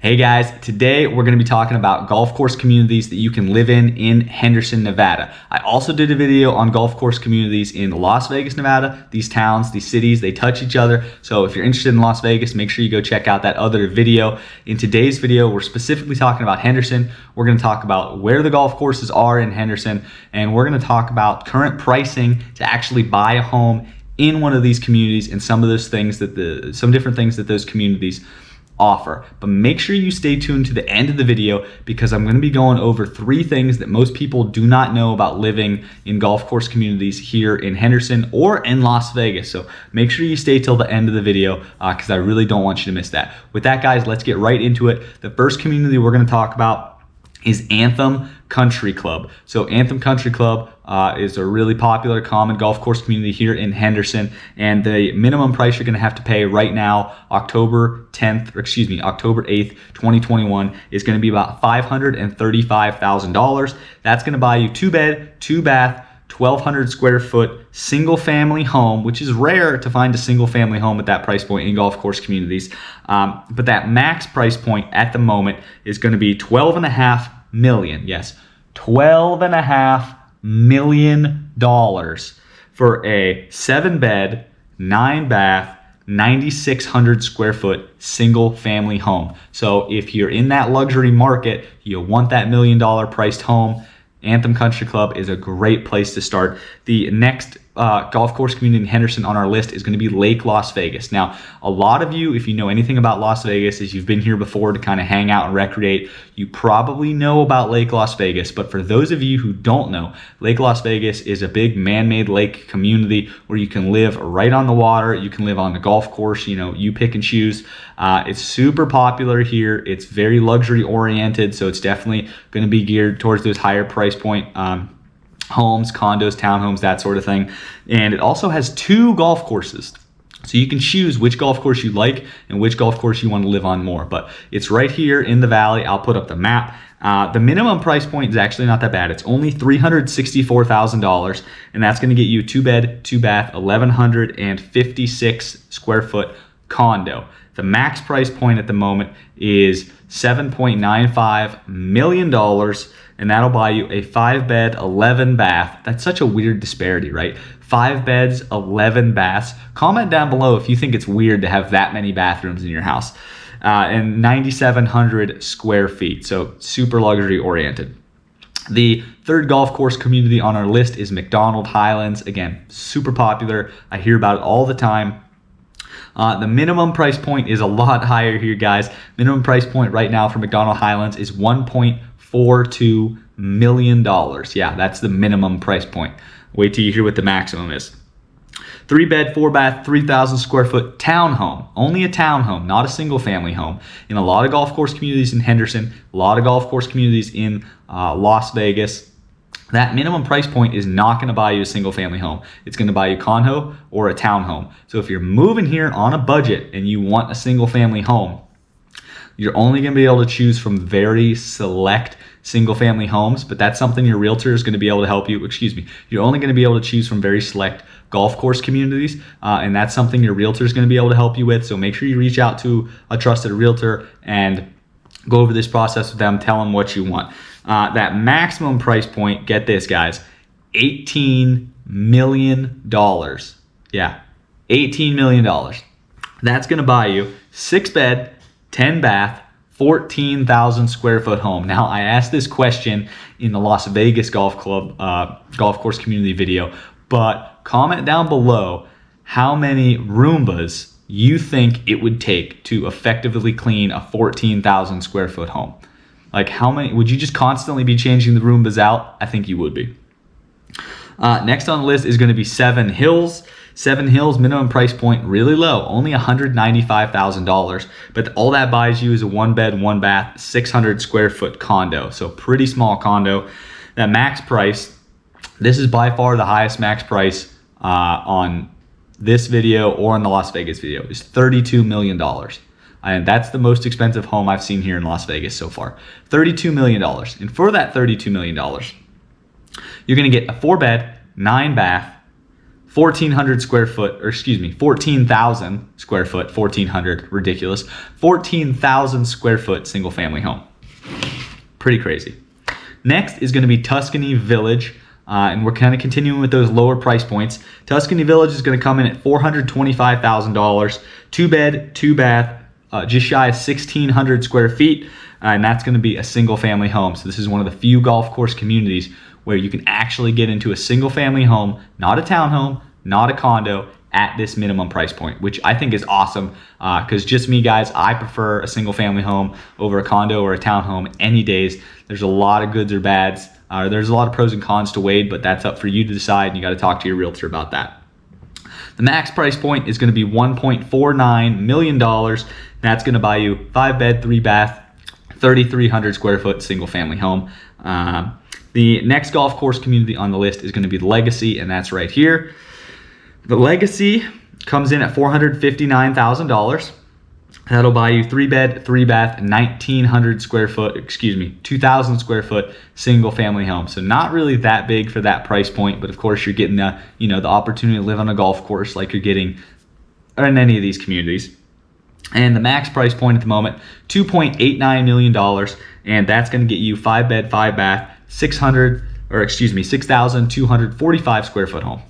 Hey guys, today we're going to be talking about golf course communities that you can live in Henderson, Nevada. I also did a video on golf course communities in Las Vegas, Nevada. These towns, these cities, they touch each other. So if you're interested in Las Vegas, make sure you go check out that other video. In today's video, we're specifically talking about Henderson. We're going to talk about where the golf courses are in Henderson, and we're going to talk about current pricing to actually buy a home in one of these communities and some different things that those communities offer. But make sure you stay tuned to the end of the video because I'm going to be going over 3 things that most people do not know about living in golf course communities here in Henderson or in Las Vegas. So make sure you stay till the end of the video because I really don't want you to miss that. With that, guys, let's get right into it. The first community we're going to talk about is Anthem Country Club. So Anthem Country Club is a really popular common golf course community here in Henderson, and the minimum price you're going to have to pay right now, October 8th, 2021, is going to be about $535,000. That's going to buy you 2-bed, 2-bath, 1,200 square foot single family home, which is rare to find a single family home at that price point in golf course communities. But that max price point at the moment is going to be $12.5 million. Yes, $12.5 million for a 7-bed, 9-bath, 9,600 square foot single family home. So if you're in that luxury market, you want that $1 million priced home, Anthem Country Club is a great place to start. The next golf course community in Henderson on our list is going to be Lake Las Vegas. Now, a lot of you, if you know anything about Las Vegas, is you've been here before to kind of hang out and recreate, you probably know about Lake Las Vegas. But for those of you who don't know, Lake Las Vegas is a big man-made lake community where you can live right on the water. You can live on the golf course. You pick and choose. It's super popular here. It's very luxury oriented, so it's definitely going to be geared towards those higher price point homes, condos, townhomes, that sort of thing. And it also has 2 golf courses. So you can choose which golf course you like and which golf course you want to live on more. But it's right here in the valley. I'll put up the map. The minimum price point is actually not that bad. It's only $364,000, and that's going to get you 2-bed, 2-bath, 1,156 square foot condo. The max price point at the moment is $7.95 million, and that'll buy you a 5-bed, 11-bath. That's such a weird disparity, right? 5 beds, 11 baths. Comment down below if you think it's weird to have that many bathrooms in your house. And 9,700 square feet, so super luxury oriented. The third golf course community on our list is McDonald Highlands. Again, super popular. I hear about it all the time. The minimum price point is a lot higher here, guys. Minimum price point right now for McDonald Highlands is $1.42 million. Yeah, that's the minimum price point. Wait till you hear what the maximum is. 3-bed, 4-bath, 3,000 square foot townhome. Only a townhome, not a single family home. In a lot of golf course communities in Henderson, a lot of golf course communities in Las Vegas, that minimum price point is not going to buy you a single family home. It's going to buy you a condo or a townhome. So if you're moving here on a budget and you want a single family home, you're only going to be able to choose from very select single family homes, but that's something your realtor is going to be able to help you. You're only going to be able to choose from very select golf course communities, and that's something your realtor is going to be able to help you with. So make sure you reach out to a trusted realtor and go over this process with them. Tell them what you want. That maximum price point, get this, guys, $18 million. Yeah, $18 million. That's going to buy you 6-bed, 10-bath, 14,000 square foot home. Now, I asked this question in the Las Vegas golf course community video, but comment down below how many Roombas you think it would take to effectively clean a 14,000 square foot home. Like, how many would you just constantly be changing the Roombas out? I think you would be. Next on the list is going to be Seven Hills. Seven Hills, minimum price point, really low, only $195,000. But all that buys you is a 1-bed, 1-bath, 600 square foot condo. So pretty small condo. That max price, this is by far the highest max price on this video or in the Las Vegas video, is $32 million. And that's the most expensive home I've seen here in Las Vegas so far. $32 million. And for that $32 million, you're going to get a 4-bed, 9-bath, 1,400 square foot, or excuse me, 14,000 square foot, 1,400, ridiculous, 14,000 square foot single family home. Pretty crazy. Next is going to be Tuscany Village, and we're kind of continuing with those lower price points. Tuscany Village is going to come in at $425,000, 2-bed, 2-bath, just shy of 1,600 square feet, and that's going to be a single family home. So this is one of the few golf course communities where you can actually get into a single family home, not a townhome, not a condo, at this minimum price point, which I think is awesome, because just me, guys, I prefer a single family home over a condo or a townhome any days. There's a lot of goods or bads. There's a lot of pros and cons to weigh, but that's up for you to decide, and you got to talk to your realtor about that. The max price point is going to be $1.49 million. That's going to buy you 5-bed, 3-bath, 3,300 square foot single family home. The next golf course community on the list is going to be the Legacy, and that's right here. The Legacy comes in at $459,000. That'll buy you 3-bed, 3-bath, 1,900 square foot, 2,000 square foot single family home. So not really that big for that price point, but of course you're getting the opportunity to live on a golf course like you're getting in any of these communities. And the max price point at the moment, $2.89 million, and that's going to get you 5-bed, 5-bath, 6,245 square foot home.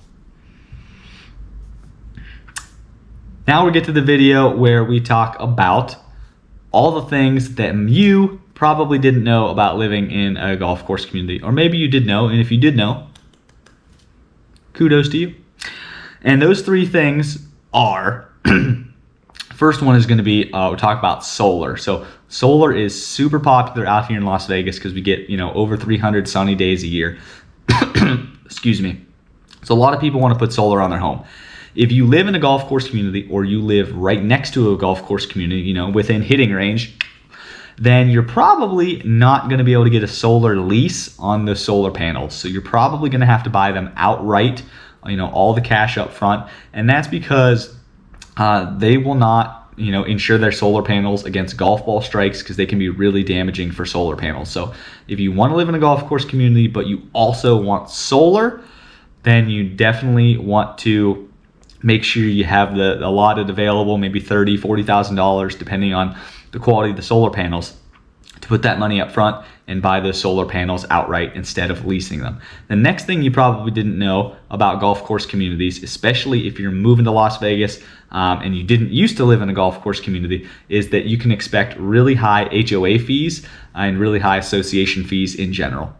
Now we get to the video where we talk about all the things that you probably didn't know about living in a golf course community, or maybe you did know, and if you did know, kudos to you. And those 3 things are, first one is going to be, we'll talk about solar. So solar is super popular out here in Las Vegas because we get, over 300 sunny days a year. Excuse me. So a lot of people want to put solar on their home. If you live in a golf course community, or you live right next to a golf course community, within hitting range, then you're probably not going to be able to get a solar lease on the solar panels. So you're probably going to have to buy them outright, all the cash up front. And that's because they will not, insure their solar panels against golf ball strikes, because they can be really damaging for solar panels. So if you want to live in a golf course community, but you also want solar, then you definitely want to make sure you have the allotted available, maybe $30,000, $40,000, depending on the quality of the solar panels, to put that money up front and buy those solar panels outright instead of leasing them. The next thing you probably didn't know about golf course communities, especially if you're moving to Las Vegas and you didn't used to live in a golf course community, is that you can expect really high HOA fees and really high association fees in general.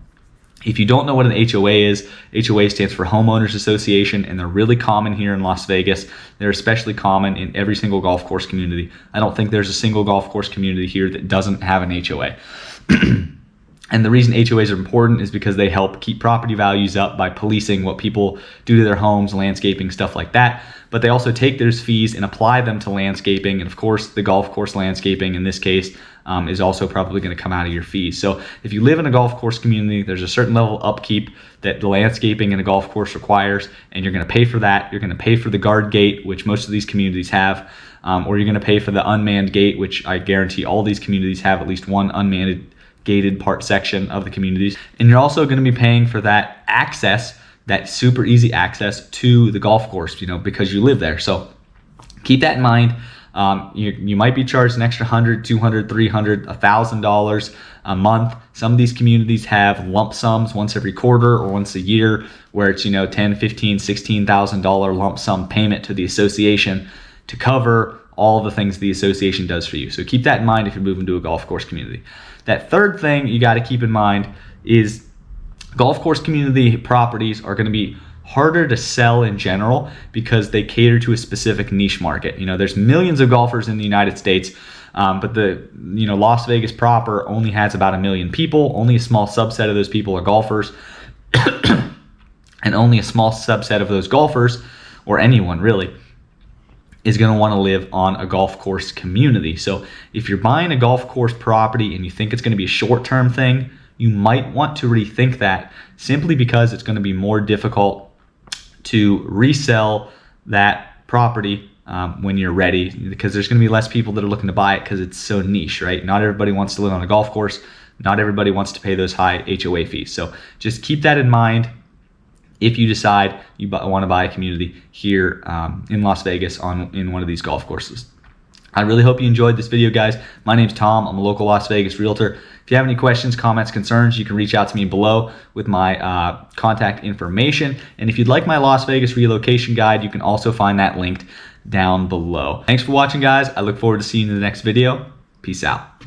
If you don't know what an HOA is, HOA stands for Homeowners Association, and they're really common here in Las Vegas. They're especially common in every single golf course community. I don't think there's a single golf course community here that doesn't have an HOA. And the reason HOAs are important is because they help keep property values up by policing what people do to their homes, landscaping, stuff like that. But they also take those fees and apply them to landscaping. And of course, the golf course landscaping in this case is also probably going to come out of your fees. So if you live in a golf course community, there's a certain level of upkeep that the landscaping in a golf course requires, and you're going to pay for that. You're going to pay for the guard gate, which most of these communities have, or you're going to pay for the unmanned gate, which I guarantee all these communities have at least one unmanned gated part section of the communities. And you're also going to be paying for that access, that super easy access to the golf course, because you live there. So keep that in mind. You might be charged an extra $100, $200, $300, $1,000 a month. Some of these communities have lump sums once every quarter or once a year, where it's $10, $15, $16,000 lump sum payment to the association to cover all the things the association does for you. So keep that in mind if you're moving to a golf course community. That third thing you got to keep in mind is golf course community properties are going to be harder to sell in general because they cater to a specific niche market. There's millions of golfers in the United States, but the Las Vegas proper only has about 1 million people. Only a small subset of those people are golfers, and only a small subset of those golfers, or anyone really, is going to want to live on a golf course community. So if you're buying a golf course property and you think it's going to be a short-term thing, you might want to rethink that, simply because it's going to be more difficult to resell that property when you're ready, because there's going to be less people that are looking to buy it because it's so niche, right? Not everybody wants to live on a golf course. Not everybody wants to pay those high HOA fees. So just keep that in mind. if you decide you want to buy a community here in Las Vegas in one of these golf courses. I really hope you enjoyed this video, guys. My name's Tom. I'm a local Las Vegas realtor. If you have any questions, comments, concerns, you can reach out to me below with my contact information. And if you'd like my Las Vegas relocation guide, you can also find that linked down below. Thanks for watching, guys. I look forward to seeing you in the next video. Peace out.